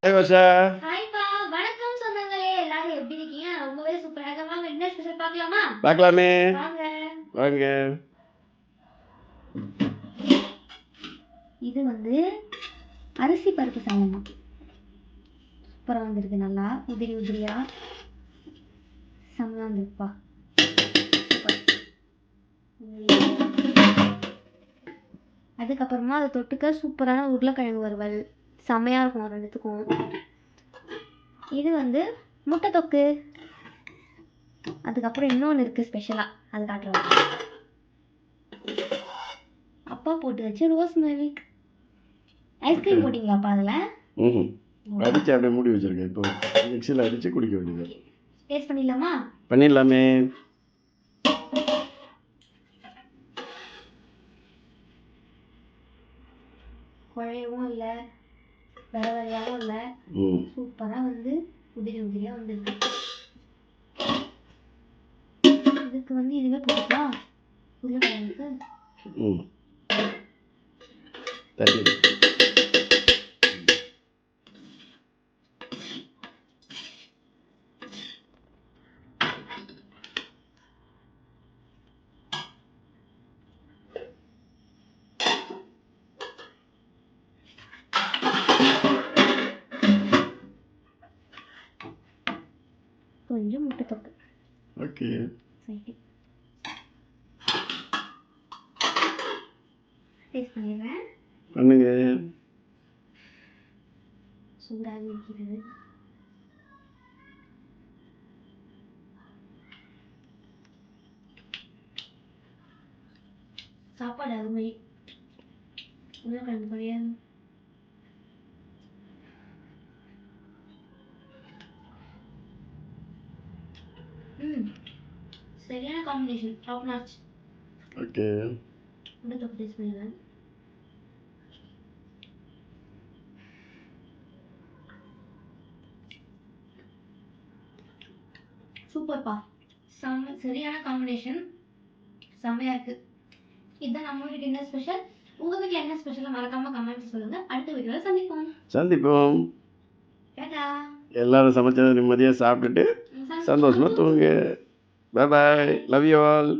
Hi Varsha. ஹாய்ப்பா, வணக்கம் சொந்தங்களே. எல்லாரும் எப்படி இருக்கீங்க? ரொம்பவே சூப்பராக. வாங்க என்ன ஸ்பெஷல் பார்க்கலாமா? பார்க்கலாமே. வாங்க. வாங்க. இது வந்து அரிசி பருப்பு சாதமா. சூப்பரா வந்திருக்கு, நல்லா உதிரி உதிரியா செம்மையா வந்திருக்குப்பா. அதுக்கப்புறமா அதை தொட்டுக்க சூப்பரான உருளைக்கிழங்கு வறுவல் செம்மையா இருக்கும் ரெண்டுத்துக்கும். இது வந்து முட்டை தொக்கு. அதுக்கப்புறம் இன்னொன்று இருக்குது ஸ்பெஷலாக, அது காட்டுறேன். அப்பா போட்டு வச்சு ரோஸ் மில்க். ஐஸ்கிரீம் போட்டிங்களாப்பா அதில்? அடிச்சு அப்படியே மூடி வச்சிருக்கேன். இப்போ மிக்சியில் அடித்து குடிக்க வேண்டியது. டேஸ்ட் பண்ணிடலாமா? பண்ணிடலாமே. குழையவும் இல்லை, வேற வேறையாகவும் இல்லை, சூப்பராக வந்து உதிரி உதிரியாக வந்துருக்கு. இதுக்கு வந்து இதுவே போட்டுக்கலாம் உருளைக்கிழங்குக்கு. தண்ணி கொஞ்சம் முட்டை தொக்கு. ஓகே, டேஸ்ட் பண்ணிடுறேன். பண்ணுங்க. சூடாக இருக்கிறது. சாப்பாடு அருமை. உருளைக்கிழங்கு பொரியல். சரியான காம்பினேஷன், டாப் நாச். ஓகே, முட்டை தொக்கு டேஸ்ட் பண்ணிடுறேன். சூப்பர்ப்பா, சரியான காம்பினேஷன், செம்மையா இருக்கு. இதுதான் நம்ம வீட்டு என்ன ஸ்பெஷல். உங்க வீட்டில் என்ன ஸ்பெஷலாக மறக்காம கமெண்ட்ஸ் சொல்லுங்க. அடுத்த வீடியோவில் சந்திப்போம். எல்லாரும் சமைச்சதை நிம்மதியாக சாப்பிட்டுட்டு சந்தோஷமா தூங்குங்க. Bye bye, love you all.